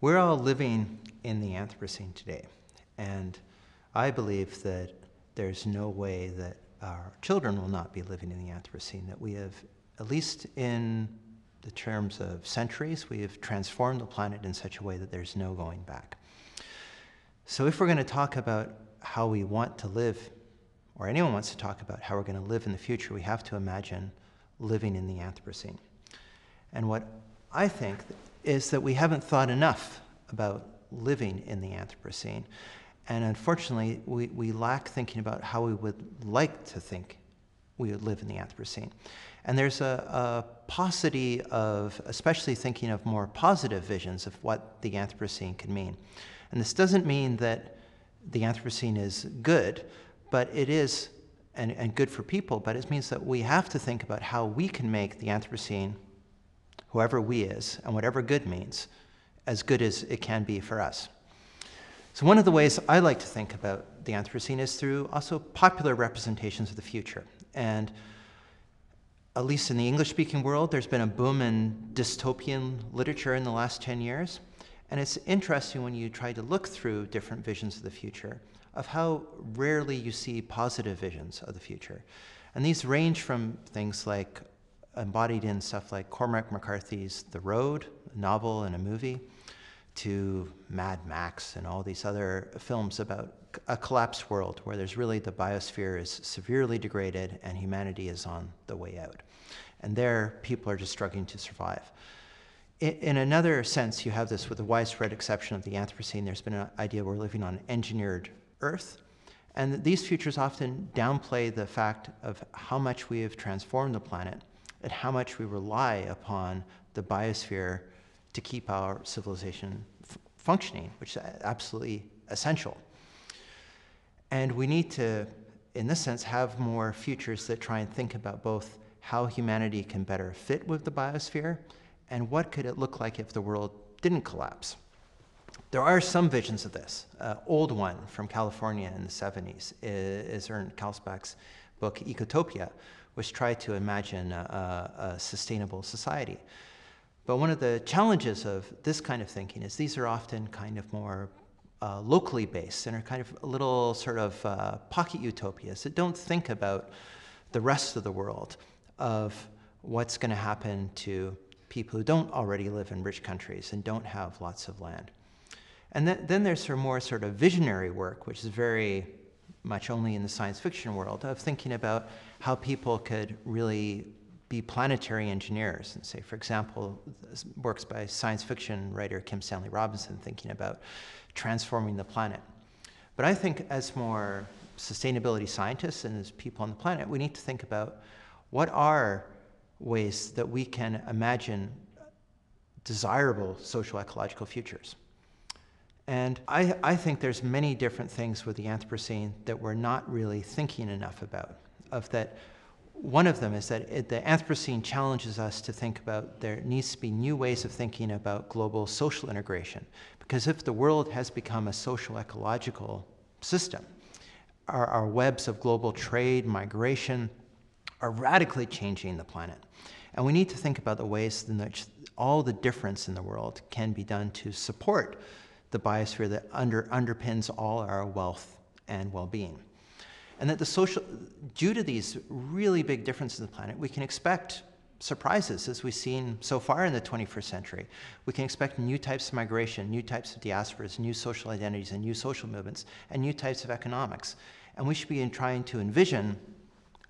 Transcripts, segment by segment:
We're all living in the Anthropocene today, and I believe that there's no way that our children will not be living in the Anthropocene, that we have, at least in the terms of centuries, we have transformed the planet in such a way that there's no going back. So if we're going to talk about how we want to live, or anyone wants to talk about how we're going to live in the future, we have to imagine living in the Anthropocene. And what I think is that we haven't thought enough about living in the Anthropocene. And unfortunately, we lack thinking about how we would like to think we would live in the Anthropocene. And there's a paucity of, especially thinking of more positive visions of what the Anthropocene could mean. And this doesn't mean that the Anthropocene is good, but it is, and good for people, but it means that we have to think about how we can make the Anthropocene, whoever we is, and whatever good means, as good as it can be for us. So one of the ways I like to think about the Anthropocene is through also popular representations of the future. And at least in the English-speaking world, there's been a boom in dystopian literature in the last 10 years. And it's interesting when you try to look through different visions of the future, of how rarely you see positive visions of the future. And these range from things like embodied in stuff like Cormac McCarthy's The Road, a novel and a movie, to Mad Max and all these other films about a collapsed world where there's really the biosphere is severely degraded and humanity is on the way out. And there, people are just struggling to survive. In another sense, you have this with the widespread exception of the Anthropocene. There's been an idea we're living on engineered Earth. And these futures often downplay the fact of how much we have transformed the planet and how much we rely upon the biosphere to keep our civilization functioning, which is absolutely essential. And we need to, in this sense, have more futures that try and think about both how humanity can better fit with the biosphere and what could it look like if the world didn't collapse. There are some visions of this. Old one from California in the 70s is Ernst Kalsbach's book Ecotopia, which tried to imagine a sustainable society. But one of the challenges of this kind of thinking is these are often kind of more locally based and are kind of a little sort of pocket utopias that don't think about the rest of the world, of what's going to happen to people who don't already live in rich countries and don't have lots of land. And then there's some more sort of visionary work, which is very much only in the science fiction world, of thinking about how people could really be planetary engineers. And say, for example, works by science fiction writer Kim Stanley Robinson thinking about transforming the planet. But I think as more sustainability scientists and as people on the planet, we need to think about what are ways that we can imagine desirable social ecological futures. And I think there's many different things with the Anthropocene that we're not really thinking enough about. One of them is that the Anthropocene challenges us to think about there needs to be new ways of thinking about global social integration. Because if the world has become a social ecological system, our webs of global trade, migration, are radically changing the planet. And we need to think about the ways in which all the difference in the world can be done to support the biosphere that underpins all our wealth and well-being. And that due to these really big differences in the planet, we can expect surprises as we've seen so far in the 21st century. We can expect new types of migration, new types of diasporas, new social identities and new social movements, and new types of economics. And we should be trying to envision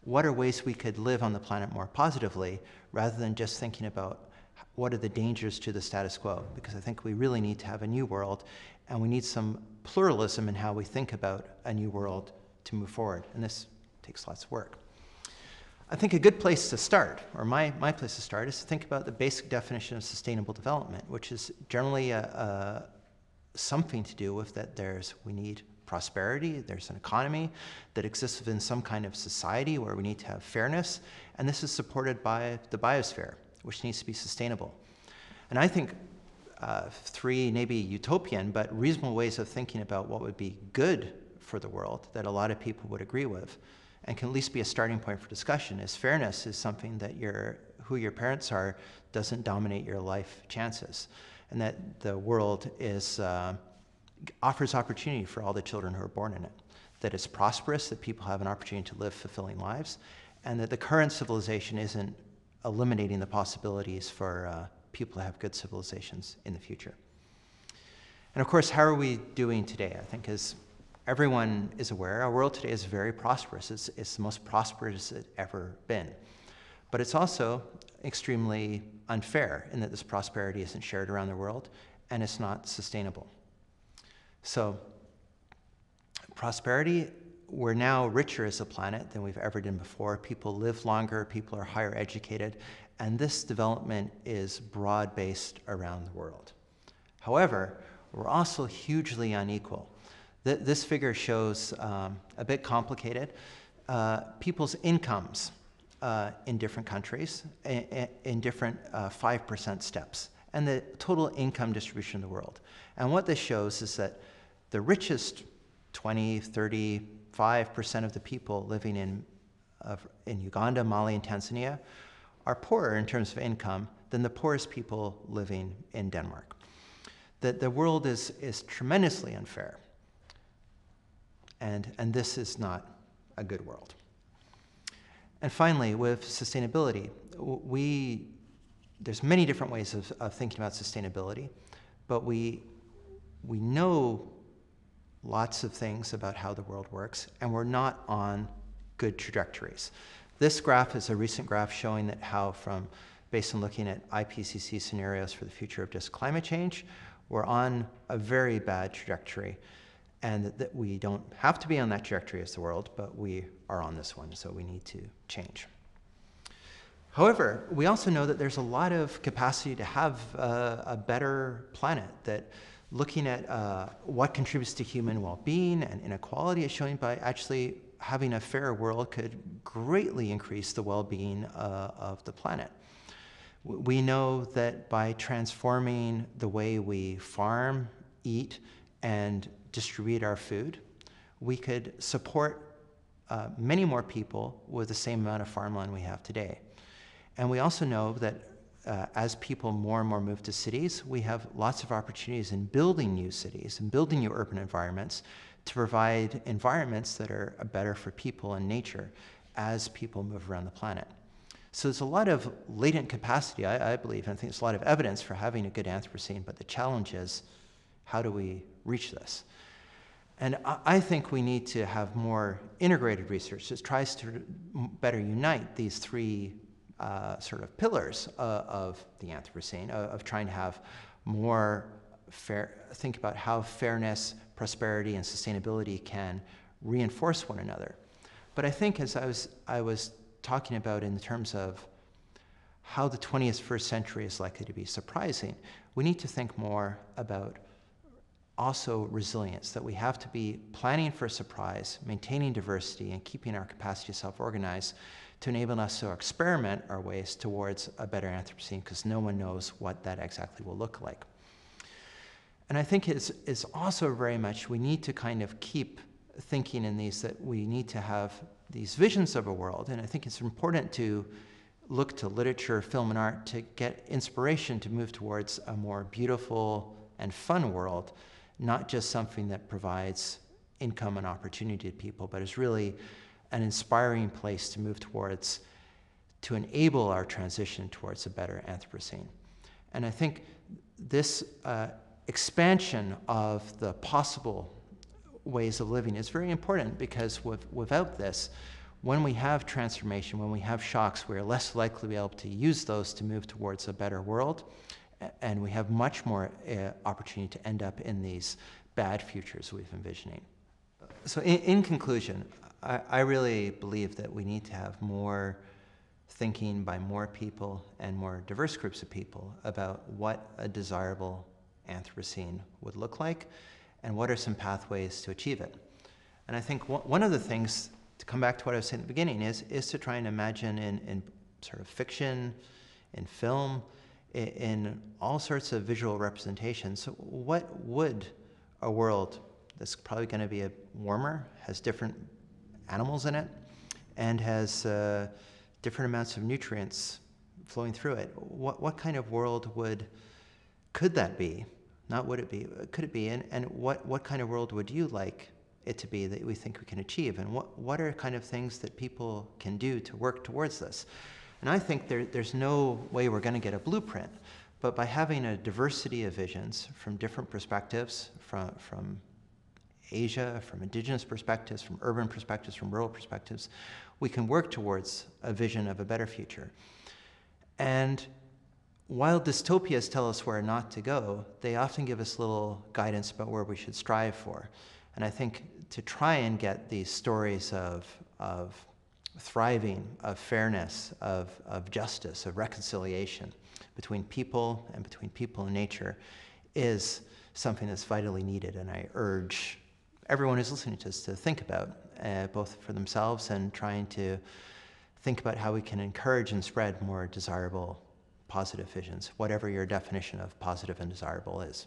what are ways we could live on the planet more positively rather than just thinking about what are the dangers to the status quo, because I think we really need to have a new world and we need some pluralism in how we think about a new world to move forward, and this takes lots of work. I think a good place to start, or my place to start, is to think about the basic definition of sustainable development, which is generally something to do with that we need prosperity, there's an economy that exists within some kind of society where we need to have fairness, and this is supported by the biosphere, which needs to be sustainable. And I think three maybe utopian but reasonable ways of thinking about what would be good for the world that a lot of people would agree with and can at least be a starting point for discussion is fairness is something that who your parents are doesn't dominate your life chances. and that the world is, offers opportunity for all the children who are born in it, that it's prosperous, that people have an opportunity to live fulfilling lives, and that the current civilization isn't eliminating the possibilities for people to have good civilizations in the future. And of course, how are we doing today? I think as everyone is aware, our world today is very prosperous. It's the most prosperous it's ever been. But it's also extremely unfair in that this prosperity isn't shared around the world and it's not sustainable. So prosperity, we're now richer as a planet than we've ever been before. People live longer, people are higher educated, and this development is broad-based around the world. However, we're also hugely unequal. This figure shows, a bit complicated, people's incomes in different countries in different 5% steps, and the total income distribution in the world. And what this shows is that the richest 20, 35% of the people living in Uganda, Mali, and Tanzania are poorer in terms of income than the poorest people living in Denmark. That the world is tremendously unfair. And this is not a good world. And finally, with sustainability, there's many different ways of thinking about sustainability, but we know lots of things about how the world works, and we're not on good trajectories. This graph is a recent graph showing that how based on looking at IPCC scenarios for the future of just climate change, we're on a very bad trajectory, and that we don't have to be on that trajectory as the world, but we are on this one, so we need to change. However, we also know that there's a lot of capacity to have a better planet, that looking at what contributes to human well-being and inequality is showing by actually having a fairer world could greatly increase the well-being of the planet. We know that by transforming the way we farm, eat, and distribute our food, we could support many more people with the same amount of farmland we have today. And we also know that as people more and more move to cities, we have lots of opportunities in building new cities and building new urban environments to provide environments that are better for people and nature as people move around the planet. So there's a lot of latent capacity, I believe, and I think there's a lot of evidence for having a good Anthropocene, but the challenge is, how do we reach this? And I think we need to have more integrated research that tries to better unite these three sort of pillars of the Anthropocene, of trying to have more think about how fairness, prosperity, and sustainability can reinforce one another. But I think, as I was talking about in terms of how the 21st century is likely to be surprising, we need to think more about also resilience, that we have to be planning for surprise, maintaining diversity, and keeping our capacity to self-organize to enable us to experiment our ways towards a better Anthropocene, because no one knows what that exactly will look like. And I think it's also very much, we need to kind of keep thinking in these, that we need to have these visions of a world, and I think it's important to look to literature, film, and art to get inspiration to move towards a more beautiful and fun world, not just something that provides income and opportunity to people, but is really an inspiring place to move towards, to enable our transition towards a better Anthropocene. And I think this expansion of the possible ways of living is very important, because without this, when we have transformation, when we have shocks, we're less likely to be able to use those to move towards a better world, and we have much more opportunity to end up in these bad futures we've envisioning. So in conclusion, I really believe that we need to have more thinking by more people and more diverse groups of people about what a desirable Anthropocene would look like and what are some pathways to achieve it. And I think one of the things, to come back to what I was saying at the beginning, is to try and imagine in sort of fiction, in film, in all sorts of visual representations, what would a world that's probably going to be warmer, has different animals in it, and has different amounts of nutrients flowing through it, what kind of world would could that be? Not would it be, could it be? And what kind of world would you like it to be that we think we can achieve? And what are kind of things that people can do to work towards this? And I think there's no way we're going to get a blueprint, but by having a diversity of visions from different perspectives, from Asia, from indigenous perspectives, from urban perspectives, from rural perspectives, we can work towards a vision of a better future. And while dystopias tell us where not to go, they often give us little guidance about where we should strive for. And I think to try and get these stories of thriving, of fairness, of justice, of reconciliation between people and between people and nature is something that's vitally needed. And I urge everyone who's listening to this to think about, both for themselves and trying to think about how we can encourage and spread more desirable, positive visions, whatever your definition of positive and desirable is.